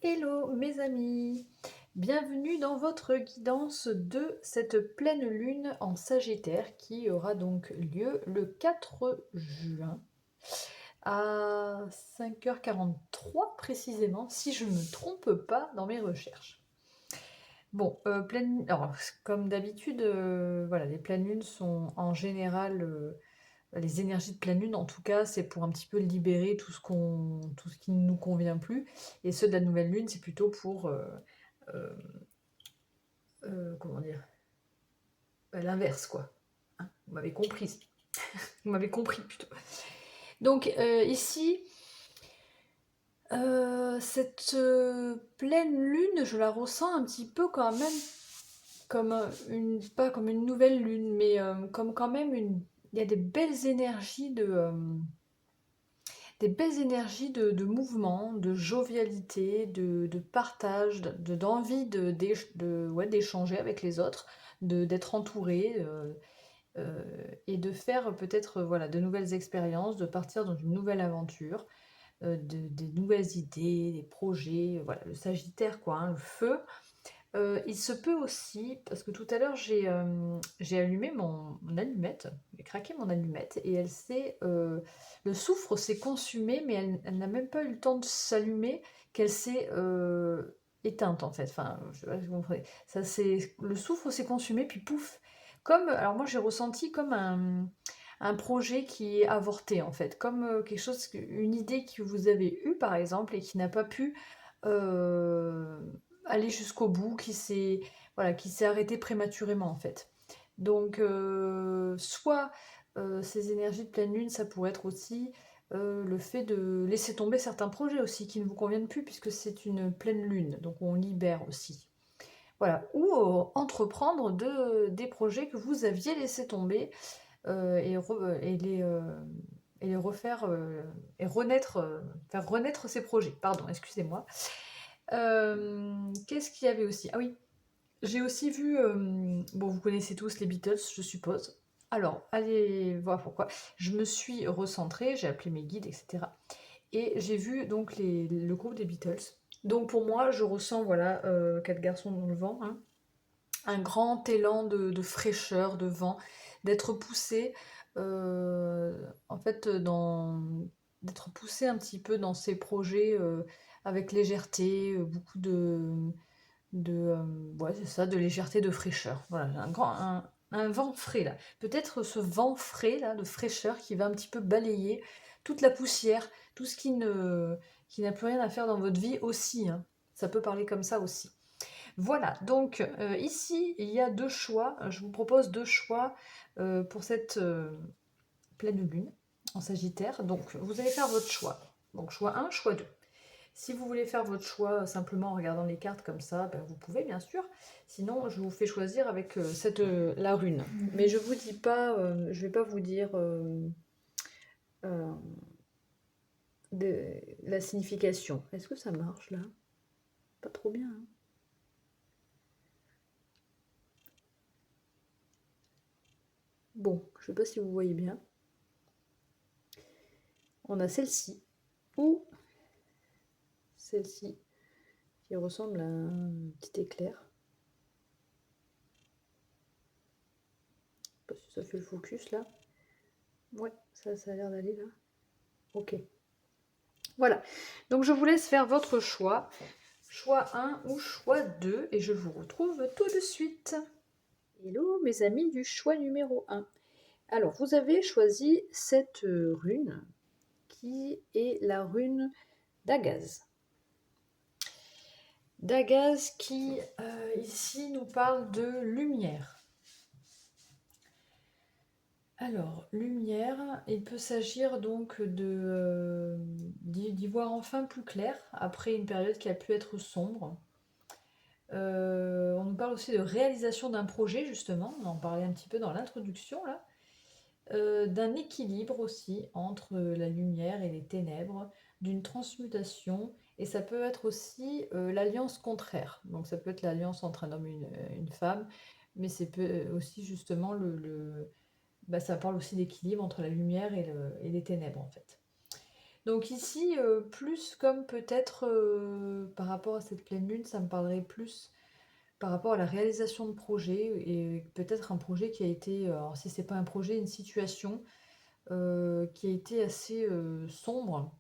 Hello mes amis, bienvenue dans votre guidance de cette pleine lune en Sagittaire qui aura donc lieu le 4 juin à 5h43 précisément, si je ne me trompe pas dans mes recherches. Bon, alors, comme d'habitude, voilà, les pleines lunes sont en général, les énergies de pleine lune en tout cas, c'est pour un petit peu libérer tout ce qui ne nous convient plus, et ceux de la nouvelle lune, c'est plutôt pour, euh, comment dire, l'inverse quoi. Hein, vous m'avez compris. Vous m'avez compris plutôt. Donc ici, cette pleine lune, je la ressens un petit peu quand même comme pas comme une nouvelle lune, mais comme quand même il y a des belles énergies de mouvement, de jovialité, de partage, d'envie ouais, d'échanger avec les autres, d'être entouré et de faire peut-être voilà, de nouvelles expériences, de partir dans une nouvelle aventure, des nouvelles idées, des projets, voilà, le Sagittaire, quoi, hein, le feu. Il se peut aussi, parce que tout à l'heure j'ai allumé mon allumette, j'ai craqué mon allumette et le soufre s'est consumé, mais elle n'a même pas eu le temps de s'allumer qu'elle s'est éteinte en fait. Enfin, je sais pas si vous comprenez. Le soufre s'est consumé puis pouf. Alors moi j'ai ressenti comme un projet qui est avorté en fait, comme une idée que vous avez eue par exemple et qui n'a pas pu euh, aller jusqu'au bout, voilà, qui s'est arrêté prématurément en fait. Donc soit ces énergies de pleine lune, ça pourrait être aussi le fait de laisser tomber certains projets aussi qui ne vous conviennent plus puisque c'est une pleine lune, donc on libère aussi. Voilà, ou entreprendre des projets que vous aviez laissés tomber et les refaire et renaître, faire renaître ces projets. Pardon, excusez-moi. Qu'est-ce qu'il y avait aussi? Ah oui, j'ai aussi vu, bon, vous connaissez tous les Beatles, je suppose. Alors, allez voir pourquoi. Je me suis recentrée, j'ai appelé mes guides, etc. Et j'ai vu donc le groupe des Beatles. Donc pour moi, je ressens, voilà, quatre garçons dans le vent, hein, un grand élan de fraîcheur, de vent, d'être poussé, en fait, d'être poussé un petit peu dans ces projets avec légèreté, beaucoup ouais, c'est ça, de légèreté, de fraîcheur. Voilà, un vent frais là. Peut-être ce vent frais là, de fraîcheur qui va un petit peu balayer toute la poussière, tout ce qui n'a plus rien à faire dans votre vie aussi, hein. Ça peut parler comme ça aussi. Voilà, donc ici, il y a deux choix. Je vous propose deux choix pour cette pleine lune en Sagittaire. Donc, vous allez faire votre choix. Donc, choix un, choix 2. Si vous voulez faire votre choix simplement en regardant les cartes comme ça, ben, vous pouvez bien sûr. Sinon, je vous fais choisir avec la rune. Mais je vous dis pas, je vais pas vous dire euh, la signification. Est-ce que ça marche là? Pas trop bien, hein. Bon, je sais pas si vous voyez bien. On a celle-ci ou celle-ci qui ressemble à un petit éclair. Je sais pas si ça fait le focus là. Ouais, ça a l'air d'aller là. Ok. Voilà. Donc je vous laisse faire votre choix. Choix 1 ou choix 2 et je vous retrouve tout de suite. Hello mes amis du choix numéro 1. Alors vous avez choisi cette rune qui est la rune d'Agaz. D'Agaz qui ici nous parle de lumière. Alors, lumière, il peut s'agir donc d'y voir enfin plus clair après une période qui a pu être sombre. On nous parle aussi de réalisation d'un projet, justement, on en parlait un petit peu dans l'introduction là. D'un équilibre aussi entre la lumière et les ténèbres, d'une transmutation, et ça peut être aussi l'alliance contraire. Donc ça peut être l'alliance entre un homme et une femme, mais c'est aussi justement bah, ça parle aussi d'équilibre entre la lumière et les ténèbres en fait. Donc ici, plus comme peut-être par rapport à cette pleine lune, ça me parlerait plus par rapport à la réalisation de projets et peut-être un projet qui a été, alors si c'est pas un projet, une situation qui a été assez sombre.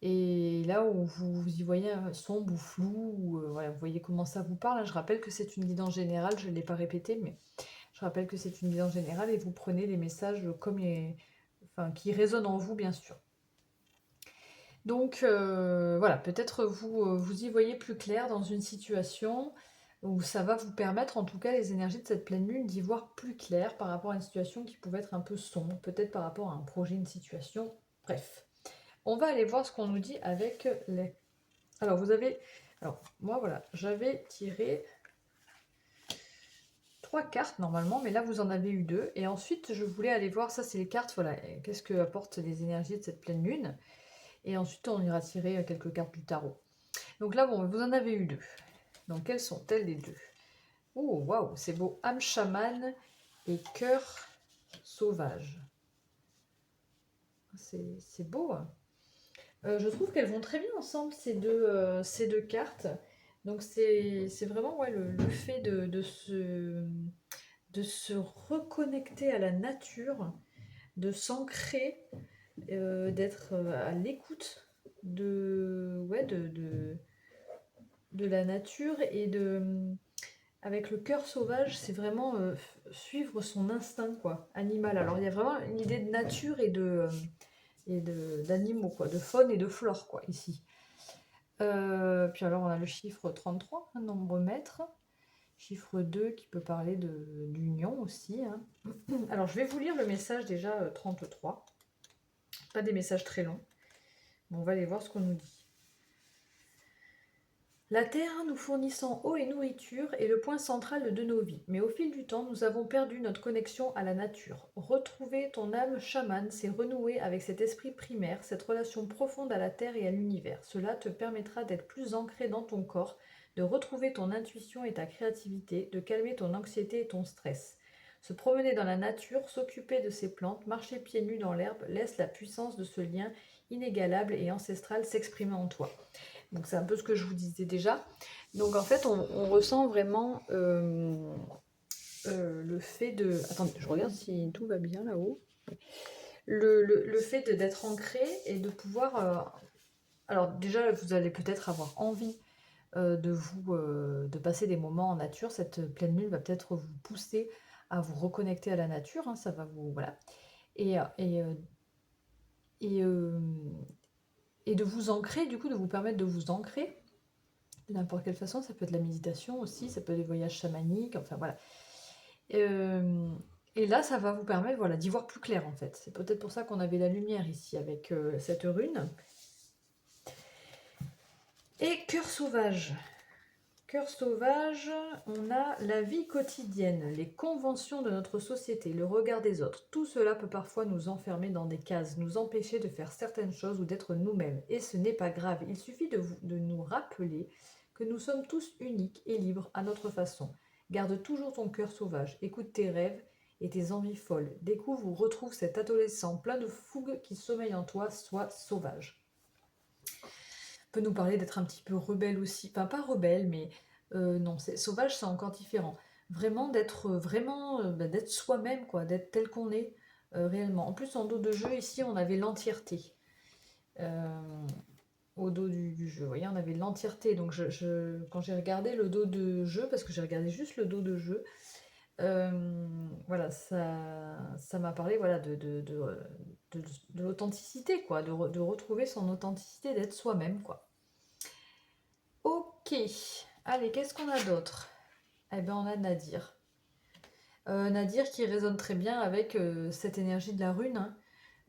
Et là où vous y voyez sombre ou flou, ou, voilà, vous voyez comment ça vous parle, hein. Je rappelle que c'est une guidance générale, je ne l'ai pas répété, mais je rappelle que c'est une guidance générale et vous prenez les messages comme enfin, qui résonnent en vous, bien sûr. Donc voilà, peut-être vous y voyez plus clair dans une situation où ça va vous permettre, en tout cas les énergies de cette pleine lune, d'y voir plus clair par rapport à une situation qui pouvait être un peu sombre, peut-être par rapport à un projet, une situation, bref. On va aller voir ce qu'on nous dit avec les... Alors vous avez... Alors moi voilà, j'avais tiré 3 cartes normalement, mais là vous en avez eu 2. Et ensuite je voulais aller voir, ça c'est les cartes, voilà, qu'est-ce que apportent les énergies de cette pleine lune. Et ensuite, on ira tirer quelques cartes du tarot. Donc là, bon, vous en avez eu 2. Donc, quelles sont-elles les 2? Oh, waouh, c'est beau. Âme chamane et cœur sauvage. C'est beau. Hein. Je trouve qu'elles vont très bien ensemble, ces deux cartes. Donc, c'est vraiment ouais, le fait de se reconnecter à la nature, de s'ancrer, d'être à l'écoute ouais, de la nature et avec le cœur sauvage, c'est vraiment suivre son instinct quoi, animal. Alors il y a vraiment une idée de nature et d'animaux quoi, de faune et de flore quoi ici. Puis alors on a le chiffre 33, un nombre maître. Chiffre 2 qui peut parler d'union aussi. Hein. Alors je vais vous lire le message déjà 33. Pas des messages très longs. Mais on va aller voir ce qu'on nous dit. La terre, nous fournissant eau et nourriture, est le point central de nos vies. Mais au fil du temps, nous avons perdu notre connexion à la nature. Retrouver ton âme chamane, c'est renouer avec cet esprit primaire, cette relation profonde à la terre et à l'univers. Cela te permettra d'être plus ancré dans ton corps, de retrouver ton intuition et ta créativité, de calmer ton anxiété et ton stress. Se promener dans la nature, s'occuper de ces plantes, marcher pieds nus dans l'herbe, laisse la puissance de ce lien inégalable et ancestral s'exprimer en toi. Donc c'est un peu ce que je vous disais déjà. Donc en fait, on ressent vraiment le fait de... Attendez, je regarde si tout va bien là-haut. Le fait d'être ancré et de pouvoir... alors déjà, vous allez peut-être avoir envie de passer des moments en nature. Cette pleine lune va peut-être vous pousser à vous reconnecter à la nature. Hein, ça va vous... Voilà. Et, et, euh, et, euh, et de vous ancrer, du coup, de vous permettre de vous ancrer de n'importe quelle façon, ça peut être la méditation aussi, ça peut être des voyages chamaniques, enfin voilà. Euh, et là, ça va vous permettre voilà, d'y voir plus clair en fait. C'est peut-être pour ça qu'on avait la lumière ici avec cette rune. Et cœur sauvage. Cœur sauvage, on a la vie quotidienne, les conventions de notre société, le regard des autres. Tout cela peut parfois nous enfermer dans des cases, nous empêcher de faire certaines choses ou d'être nous-mêmes. Et ce n'est pas grave, il suffit de nous rappeler que nous sommes tous uniques et libres à notre façon. Garde toujours ton cœur sauvage, écoute tes rêves et tes envies folles. Découvre ou retrouve cet adolescent plein de fougue qui sommeille en toi, sois sauvage. Peut nous parler d'être un petit peu rebelle aussi, enfin pas rebelle, mais non, c'est sauvage, c'est encore différent. Vraiment d'être soi-même, quoi, d'être tel qu'on est réellement. En plus, en dos de jeu, ici, on avait l'entièreté. Euh, Au dos du jeu, vous voyez, on avait l'entièreté. Donc, quand j'ai regardé le dos de jeu, parce que j'ai regardé juste le dos de jeu, voilà, ça m'a parlé voilà, de l'authenticité, quoi, de retrouver son authenticité, d'être soi-même, quoi. Ok, allez, qu'est-ce qu'on a d'autre? Eh bien, on a Nadir. Nadir qui résonne très bien avec cette énergie de la rune, hein.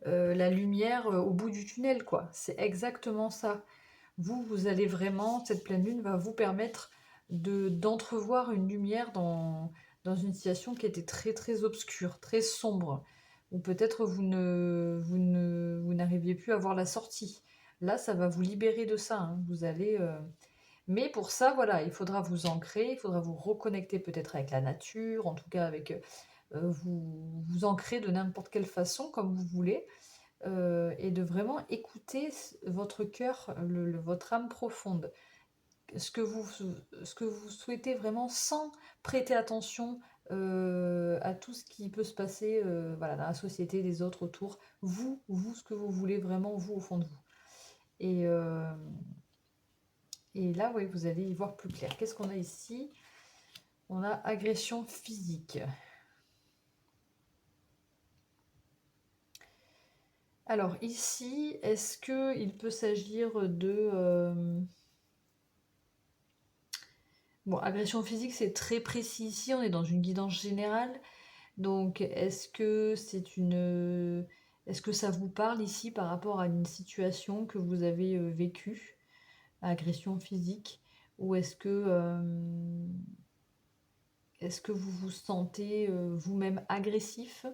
La lumière au bout du tunnel, quoi. C'est exactement ça. Vous allez vraiment, cette pleine lune va vous permettre d'entrevoir une lumière dans une situation qui était très très obscure, très sombre, ou peut-être vous n'arriviez plus à voir la sortie. Là, ça va vous libérer de ça, hein. Vous allez... Mais pour ça, voilà, il faudra vous ancrer, il faudra vous reconnecter peut-être avec la nature, en tout cas avec vous ancrer de n'importe quelle façon, comme vous voulez. et de vraiment écouter votre cœur, votre âme profonde. Ce que vous, ce que vous souhaitez vraiment sans prêter attention à tout ce qui peut se passer voilà, dans la société, les autres autour. Vous, ce que vous voulez vraiment, vous, au fond de vous. Et, euh, et là, oui, vous allez y voir plus clair. Qu'est-ce qu'on a ici? On a agression physique. Alors ici, est-ce qu'il peut s'agir de... Bon, agression physique, c'est très précis ici, on est dans une guidance générale. Donc, est-ce que ça vous parle ici par rapport à une situation que vous avez vécue, agression physique, ou est-ce que vous vous sentez vous-même agressif?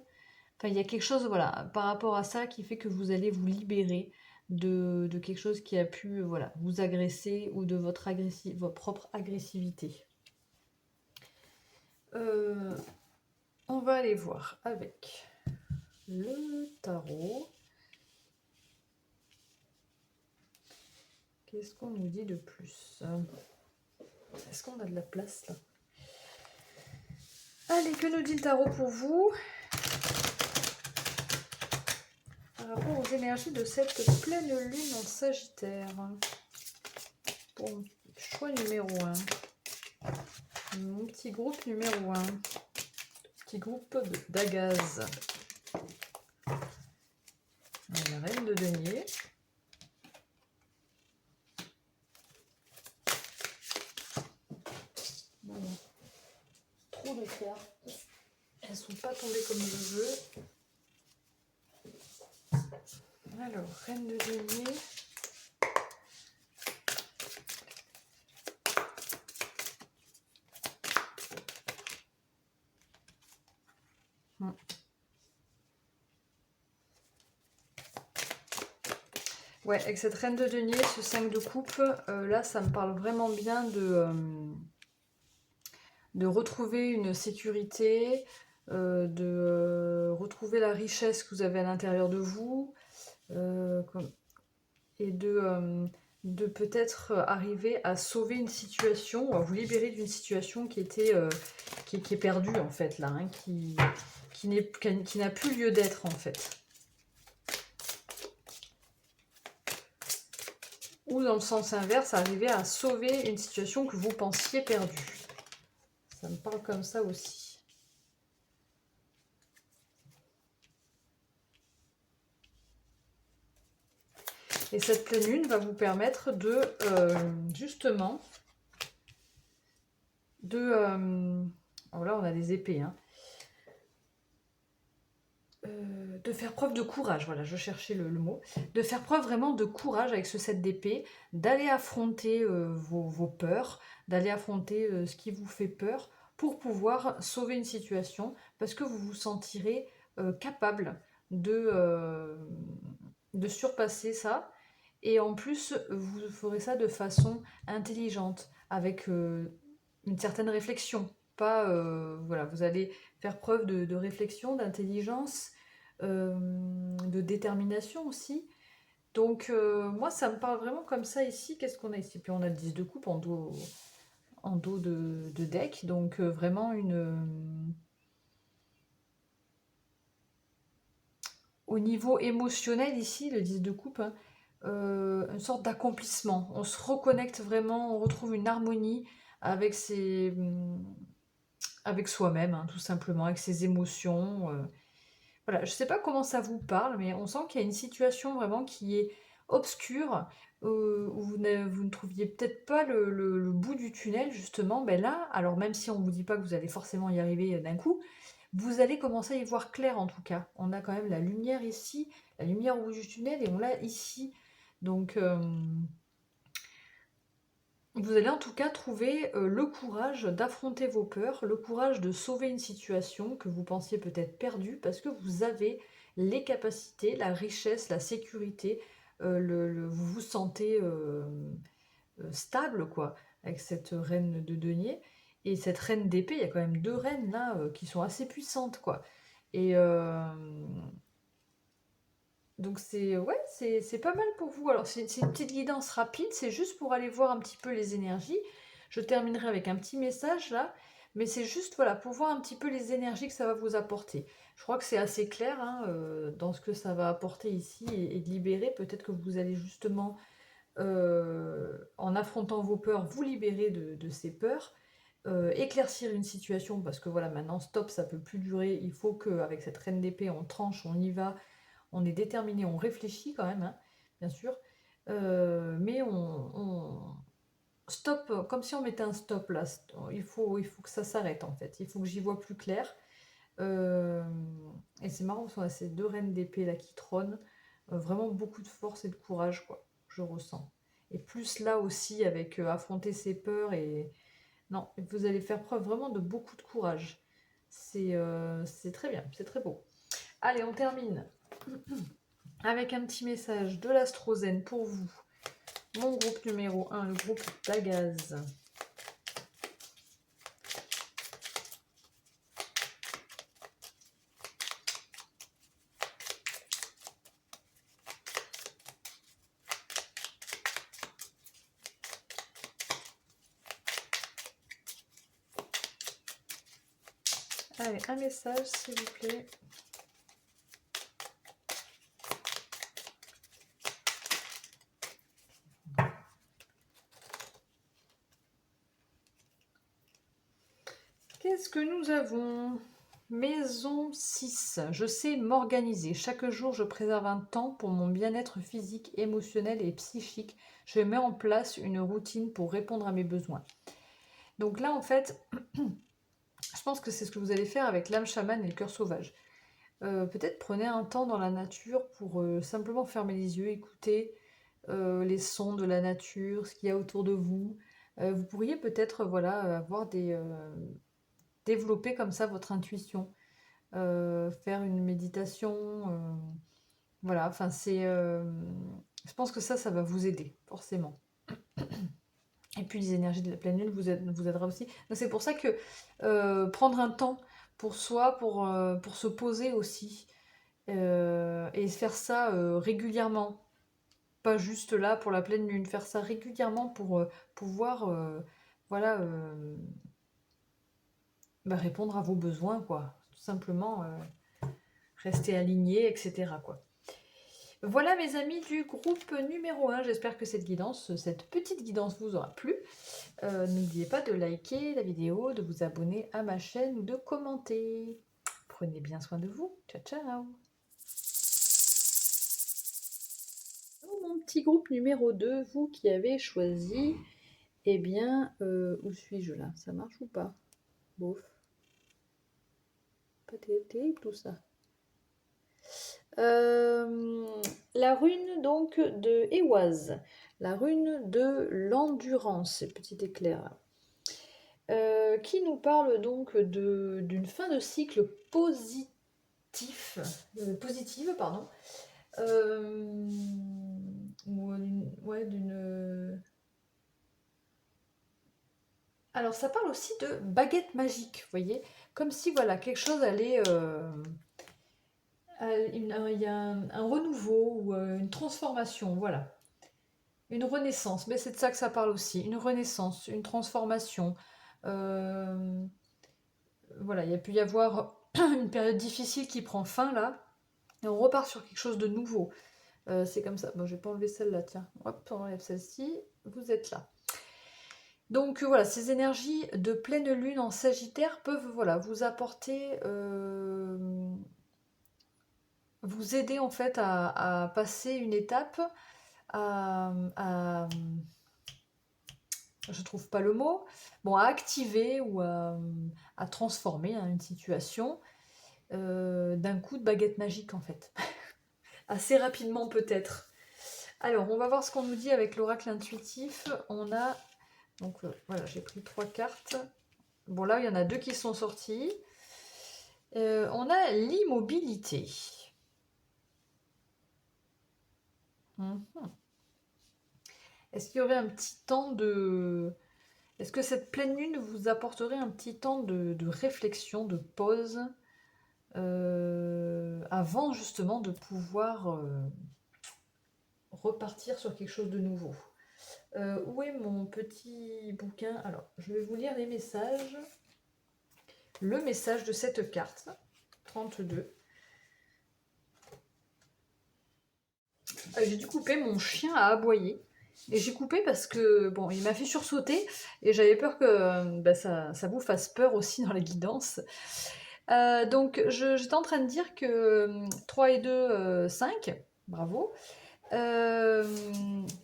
Enfin, il y a quelque chose, voilà, par rapport à ça qui fait que vous allez vous libérer de quelque chose qui a pu, voilà, vous agresser ou de votre propre agressivité. Euh, on va aller voir avec le tarot. Qu'est-ce qu'on nous dit de plus? Est-ce qu'on a de la place là? Allez, que nous dit le tarot pour vous par rapport aux énergies de cette pleine lune en Sagittaire? Pour mon choix numéro 1. Mon petit groupe numéro 1. Petit groupe d'Agaz. La reine de denier. Voilà. Trop de cartes. Elles sont pas tombées comme je veux. Alors, reine de denier. Ouais, avec cette reine de denier, ce 5 de coupe, là, ça me parle vraiment bien de retrouver une sécurité, de retrouver la richesse que vous avez à l'intérieur de vous, et de peut-être arriver à sauver une situation, ou à vous libérer d'une situation qui était qui est perdue en fait là, hein, qui n'a plus lieu d'être en fait. Ou dans le sens inverse, arriver à sauver une situation que vous pensiez perdue. Ça me parle comme ça aussi. Et cette pleine lune va vous permettre de, justement, alors là, on a des épées, hein, de faire preuve de courage, voilà, je cherchais le mot, de faire preuve vraiment de courage avec ce 7 d'épée, d'aller affronter vos peurs, d'aller affronter ce qui vous fait peur pour pouvoir sauver une situation, parce que vous vous sentirez capable de surpasser ça, et en plus, vous ferez ça de façon intelligente, avec une certaine réflexion. Pas, voilà, vous allez faire preuve de réflexion, d'intelligence, de détermination aussi. Donc, moi, ça me parle vraiment comme ça ici. Qu'est-ce qu'on a ici? Puis on a le 10 de coupe en dos de deck. Donc, vraiment au niveau émotionnel ici, le 10 de coupe, hein, une sorte d'accomplissement. On se reconnecte vraiment, on retrouve une harmonie avec avec soi-même, hein, tout simplement, avec ses émotions. Voilà, je ne sais pas comment ça vous parle, mais on sent qu'il y a une situation vraiment qui est obscure, où vous ne trouviez peut-être pas le bout du tunnel, justement. Ben là, alors même si on ne vous dit pas que vous allez forcément y arriver d'un coup, vous allez commencer à y voir clair en tout cas. On a quand même la lumière ici, la lumière au bout du tunnel, et on l'a ici. Donc, vous allez en tout cas trouver le courage d'affronter vos peurs, le courage de sauver une situation que vous pensiez peut-être perdue, parce que vous avez les capacités, la richesse, la sécurité, vous vous sentez stable, quoi, avec cette reine de denier. Et cette reine d'épée, il y a quand même deux reines là qui sont assez puissantes, quoi. Et Donc c'est ouais, c'est pas mal pour vous. Alors c'est une petite guidance rapide, c'est juste pour aller voir un petit peu les énergies. Je terminerai avec un petit message là, mais c'est juste voilà pour voir un petit peu les énergies que ça va vous apporter. Je crois que c'est assez clair hein, dans ce que ça va apporter ici et de libérer. Peut-être que vous allez justement, en affrontant vos peurs, vous libérer de ces peurs, éclaircir une situation parce que voilà maintenant stop, ça peut plus durer. Il faut qu'avec cette reine d'épée, on tranche, on y va. On est déterminé, on réfléchit quand même, hein, bien sûr, mais on stop, comme si on mettait un stop là. Il faut que ça s'arrête en fait. Il faut que j'y vois plus clair. Euh, et c'est marrant parce qu'on a ces deux reines d'épée là qui trônent. Vraiment beaucoup de force et de courage, quoi, je ressens. Et plus là aussi avec affronter ses peurs et... Non, vous allez faire preuve vraiment de beaucoup de courage. C'est très bien, c'est très beau. Allez, on termine avec un petit message de l'Astrozène pour vous. Mon groupe numéro 1, le groupe d'Agaz. Allez, un message s'il vous plaît. Qu'est-ce que nous avons? Maison 6. Je sais m'organiser. Chaque jour, je préserve un temps pour mon bien-être physique, émotionnel et psychique. Je mets en place une routine pour répondre à mes besoins. Donc là, en fait, je pense que c'est ce que vous allez faire avec l'âme chamane et le cœur sauvage. Peut-être prenez un temps dans la nature pour simplement fermer les yeux, écouter les sons de la nature, ce qu'il y a autour de vous. Vous pourriez peut-être voilà, avoir développer comme ça votre intuition, faire une méditation. Voilà, enfin je pense que ça va vous aider, forcément. Et puis les énergies de la pleine lune vous aidera aussi. Donc c'est pour ça que prendre un temps pour soi, pour se poser aussi, et faire ça régulièrement. Pas juste là pour la pleine lune, faire ça régulièrement pour pouvoir voilà, répondre à vos besoins, quoi. Tout simplement rester aligné, etc. quoi. Voilà mes amis du groupe numéro 1, j'espère que cette petite guidance vous aura plu. N'oubliez pas de liker la vidéo, de vous abonner à ma chaîne ou de commenter. Prenez bien soin de vous. Ciao, ciao. Mon petit groupe numéro 2, vous qui avez choisi, eh bien, où suis-je là? Ça marche ou pas? Bof. Pas terrible tout ça. La rune donc de Éoise, la rune de l'endurance, petit éclair, qui nous parle donc d'une fin de cycle positive, pardon, ouais, d'une. Alors ça parle aussi de baguette magique, vous voyez, comme si voilà quelque chose allait il y a un renouveau ou une transformation, voilà. Une renaissance, mais c'est de ça que ça parle aussi. Une renaissance, une transformation. Euh, voilà, il y a pu y avoir une période difficile qui prend fin là, et on repart sur quelque chose de nouveau. C'est comme ça. Bon, je vais pas enlever celle-là, tiens. Hop, on enlève celle-ci. Vous êtes là. Donc voilà, ces énergies de pleine lune en Sagittaire peuvent voilà, vous apporter, vous aider en fait à passer une étape, à je trouve pas le mot, bon, à activer ou à transformer hein, une situation d'un coup de baguette magique en fait. Assez rapidement peut-être. Alors, on va voir ce qu'on nous dit avec l'oracle intuitif. On a, donc voilà, j'ai pris 3 cartes. Bon, là, il y en a 2 qui sont sorties. On a l'immobilité. Est-ce qu'il y aurait un petit temps de... Est-ce que cette pleine lune vous apporterait un petit temps de réflexion, de pause, avant justement de pouvoir repartir sur quelque chose de nouveau. Où est mon petit bouquin? Alors, je vais vous lire les messages. Le message de cette carte, 32. J'ai dû couper, mon chien a aboyé. Et j'ai coupé parce que, bon, il m'a fait sursauter et j'avais peur que ça vous fasse peur aussi dans les guidances. Donc, j'étais en train de dire que 3 et 2, 5, bravo. Et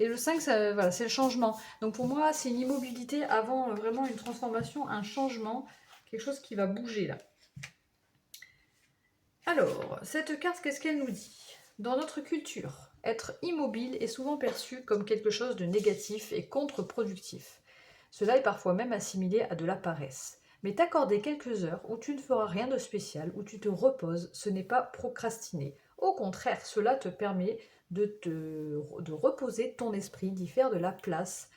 le 5, voilà, c'est le changement. Donc pour moi, c'est une immobilité avant vraiment une transformation, un changement, quelque chose qui va bouger là. Alors, cette carte, qu'est-ce qu'elle nous dit? Dans notre culture, être immobile est souvent perçu comme quelque chose de négatif et contre-productif. Cela est parfois même assimilé à de la paresse. Mais t'accorder quelques heures où tu ne feras rien de spécial, où tu te reposes, ce n'est pas procrastiner. Au contraire, cela te permet de reposer ton esprit, d'y faire de la place,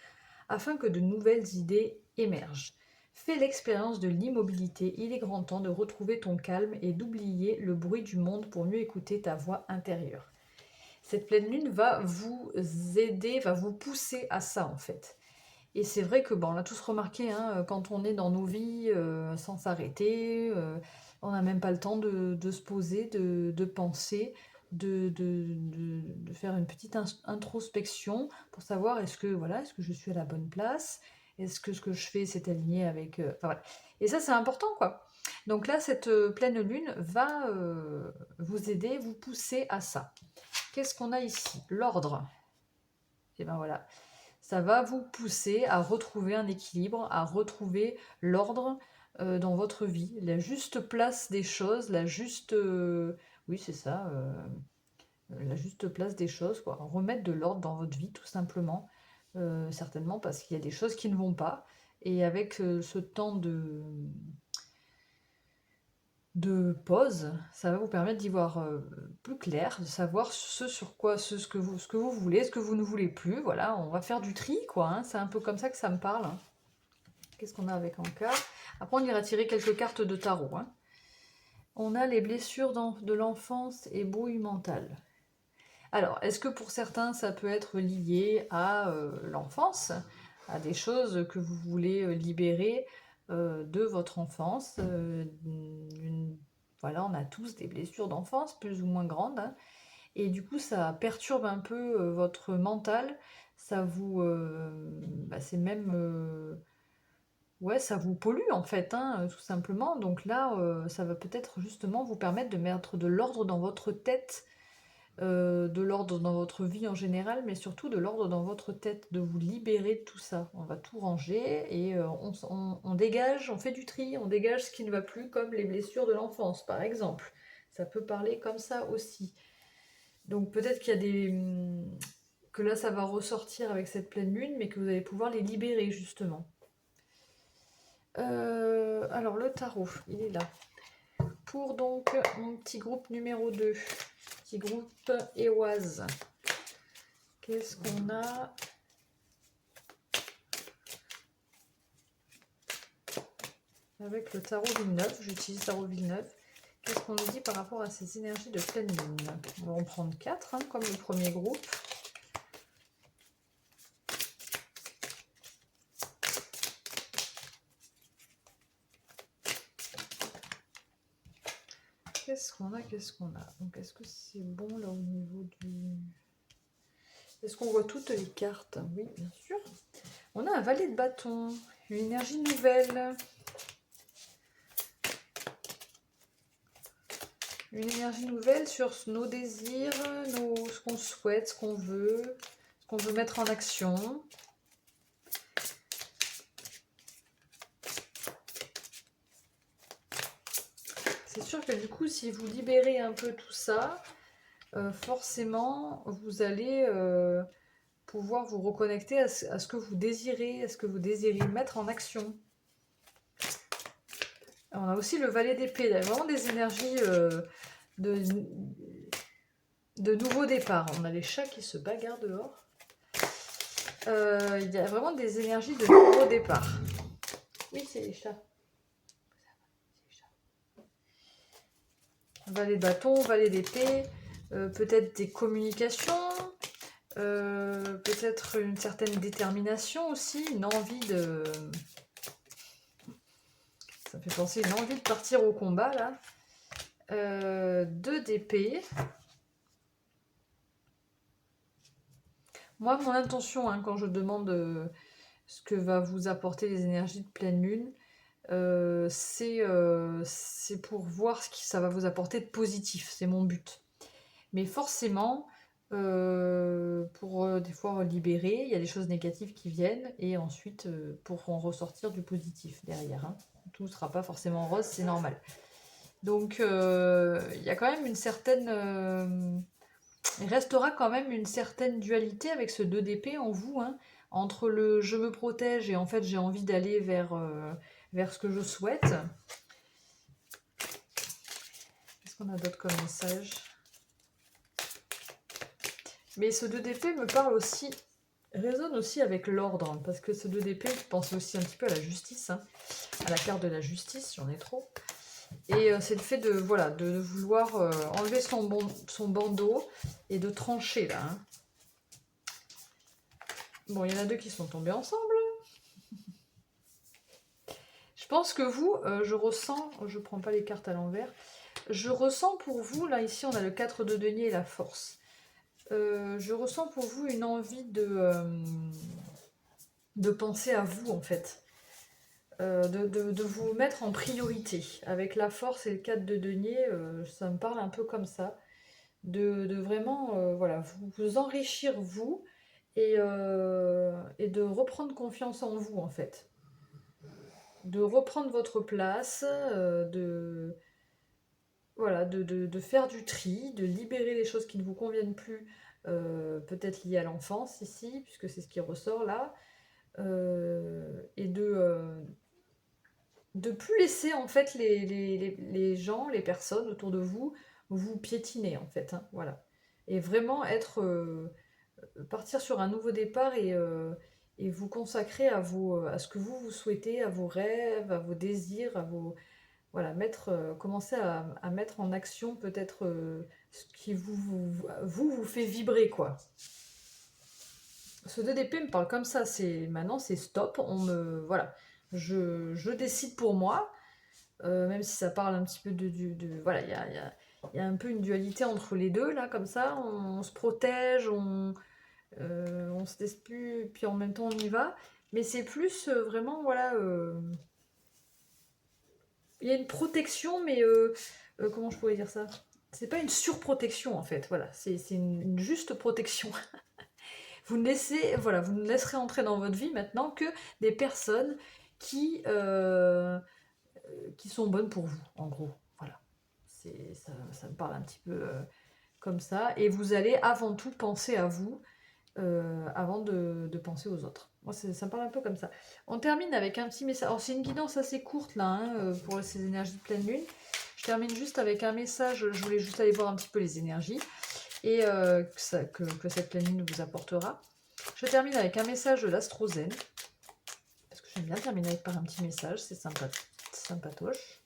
afin que de nouvelles idées émergent. Fais l'expérience de l'immobilité, il est grand temps de retrouver ton calme et d'oublier le bruit du monde pour mieux écouter ta voix intérieure. Cette pleine lune va vous aider, va vous pousser à ça en fait. Et c'est vrai que, bon, on l'a tous remarqué, hein, quand on est dans nos vies sans s'arrêter, on n'a même pas le temps de se poser, de penser, de faire une petite introspection pour savoir est-ce que, voilà, est-ce que je suis à la bonne place? Est-ce que ce que je fais s'est aligné avec... enfin, voilà. Et ça, c'est important, quoi. Donc là, cette pleine lune va vous aider, vous pousser à ça. Qu'est-ce qu'on a ici? L'ordre. Et ben voilà. Ça va vous pousser à retrouver un équilibre, à retrouver l'ordre dans votre vie, la juste place des choses, la juste... oui, c'est ça, la juste place des choses, quoi. Remettre de l'ordre dans votre vie, tout simplement. Certainement parce qu'il y a des choses qui ne vont pas. Et avec ce temps de pause, ça va vous permettre d'y voir plus clair, de savoir ce sur quoi, ce que vous voulez, ce que vous ne voulez plus. Voilà, on va faire du tri, quoi. Hein. C'est un peu comme ça que ça me parle. Qu'est-ce qu'on a avec encore? Après, on ira tirer quelques cartes de tarot. Hein. On a les blessures de l'enfance et brouille mentale. Alors, est-ce que pour certains, ça peut être lié à l'enfance, à des choses que vous voulez libérer de votre enfance voilà, on a tous des blessures d'enfance, plus ou moins grandes, hein, et du coup, ça perturbe un peu votre mental, ça vous... c'est même... ouais, ça vous pollue en fait, hein, tout simplement. Donc là, ça va peut-être justement vous permettre de mettre de l'ordre dans votre tête, de l'ordre dans votre vie en général, mais surtout de l'ordre dans votre tête, de vous libérer de tout ça. On va tout ranger et on dégage, on fait du tri, on dégage ce qui ne va plus, comme les blessures de l'enfance, par exemple. Ça peut parler comme ça aussi. Donc peut-être qu'il y a que là, ça va ressortir avec cette pleine lune, mais que vous allez pouvoir les libérer, justement. Alors, le tarot, il est là. Pour donc mon petit groupe numéro 2, petit groupe Éoise, qu'est-ce qu'on a? Avec le tarot Villeneuve, j'utilise tarot Villeneuve. Qu'est-ce qu'on nous dit par rapport à ces énergies de pleine lune? On va en prendre 4, hein, comme le premier groupe. Qu'est-ce qu'on a? Qu'est-ce qu'on a? Donc, est-ce que c'est bon là au niveau du... Est-ce qu'on voit toutes les cartes? Oui, bien sûr. On a un valet de bâton, une énergie nouvelle. Une énergie nouvelle sur nos désirs, ce qu'on souhaite, ce qu'on veut mettre en action. C'est sûr que du coup, si vous libérez un peu tout ça, forcément, vous allez pouvoir vous reconnecter à ce que vous désirez, à ce que vous désirez mettre en action. On a aussi le valet d'épée, il y a vraiment des énergies de nouveau départ. On a les chats qui se bagarrent dehors. Il y a vraiment des énergies de nouveau départ. Oui, c'est les chats. Valet de bâton, valet d'épée, peut-être des communications, peut-être une certaine détermination aussi, une envie de... Ça me fait penser une envie de partir au combat, là. 2 d'épée. Moi, mon intention, hein, quand je demande ce que va vous apporter les énergies de pleine lune, c'est pour voir ce que ça va vous apporter de positif. C'est mon but. Mais forcément, pour des fois libérer, il y a des choses négatives qui viennent, et ensuite pour en ressortir du positif derrière, hein. Tout ne sera pas forcément rose, c'est normal. Donc il y a quand même une certaine... il restera quand même une certaine dualité avec ce 2 d'épée en vous, hein, entre le je me protège et en fait j'ai envie d'aller vers ce que je souhaite. Qu'est-ce qu'on a d'autre comme message? Mais ce 2 d'épée me parle aussi, résonne aussi avec l'ordre, parce que ce 2 d'épée, je pense aussi un petit peu à la justice, hein, à la carte de la justice, j'en ai trop. Et c'est le fait de, voilà, de vouloir enlever son bandeau et de trancher là, hein. Bon, il y en a 2 qui sont tombés ensemble. Je pense que vous, je ressens, je prends pas les cartes à l'envers, je ressens pour vous, là ici on a le 4 de denier et la force. Je ressens pour vous une envie de penser à vous en fait. De vous mettre en priorité. Avec la force et le 4 de denier, ça me parle un peu comme ça. De vraiment voilà, vous enrichir vous et de reprendre confiance en vous en fait. De reprendre votre place, voilà, de faire du tri, de libérer les choses qui ne vous conviennent plus, peut-être liées à l'enfance ici, puisque c'est ce qui ressort là, et de plus laisser en fait les gens, les personnes autour de vous, vous piétiner en fait, hein, voilà. Et vraiment être, partir sur un nouveau départ et vous consacrer à ce que vous souhaitez, à vos rêves, à vos désirs, à vos... Voilà, commencer à mettre en action peut-être ce qui vous fait vibrer, quoi. Ce 2 d'épée me parle comme ça, maintenant c'est stop, voilà, je décide pour moi, même si ça parle un petit peu voilà, il y a un peu une dualité entre les deux, là, comme ça, on se protège, on se laisse plus, puis en même temps on y va, mais c'est plus vraiment, voilà, il y a une protection, mais comment je pourrais dire ça? C'est pas une surprotection en fait, voilà, c'est une juste protection. Vous ne laissez, voilà, vous ne laisserez entrer dans votre vie maintenant que des personnes qui sont bonnes pour vous, en gros. Voilà, ça me parle un petit peu comme ça. Et vous allez avant tout penser à vous avant de penser aux autres. Moi, ça me parle un peu comme ça. On termine avec un petit message. Alors, c'est une guidance assez courte là, hein, pour ces énergies de pleine lune. Je termine juste avec un message. Je voulais juste aller voir un petit peu les énergies et que cette pleine lune vous apportera. Je termine avec un message de l'Astrozen, parce que j'aime bien terminer par un petit message, c'est sympa, sympatoche.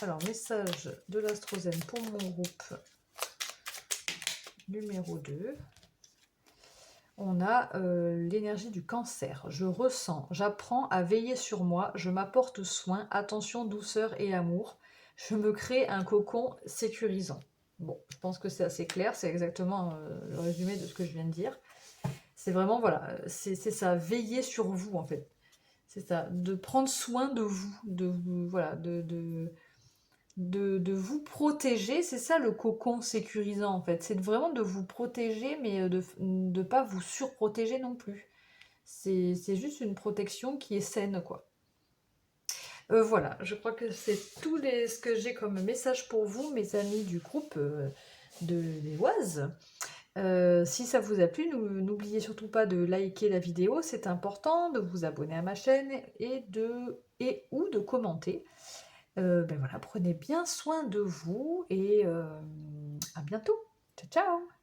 Alors, message de l'Astrozen pour mon groupe numéro 2. On a l'énergie du cancer. Je ressens, j'apprends à veiller sur moi, je m'apporte soin, attention, douceur et amour. Je me crée un cocon sécurisant. Bon, je pense que c'est assez clair, c'est exactement le résumé de ce que je viens de dire. C'est vraiment, voilà, c'est ça, veiller sur vous en fait. C'est ça, de prendre soin de vous, voilà, de vous protéger. C'est ça le cocon sécurisant en fait. C'est vraiment de vous protéger, mais de ne pas vous surprotéger non plus. C'est juste une protection qui est saine, quoi. Voilà, je crois que c'est ce que j'ai comme message pour vous, mes amis du groupe des Oises. Si ça vous a plu, n'oubliez surtout pas de liker la vidéo, c'est important, de vous abonner à ma chaîne ou de commenter. Ben voilà, prenez bien soin de vous et à bientôt. Ciao, ciao!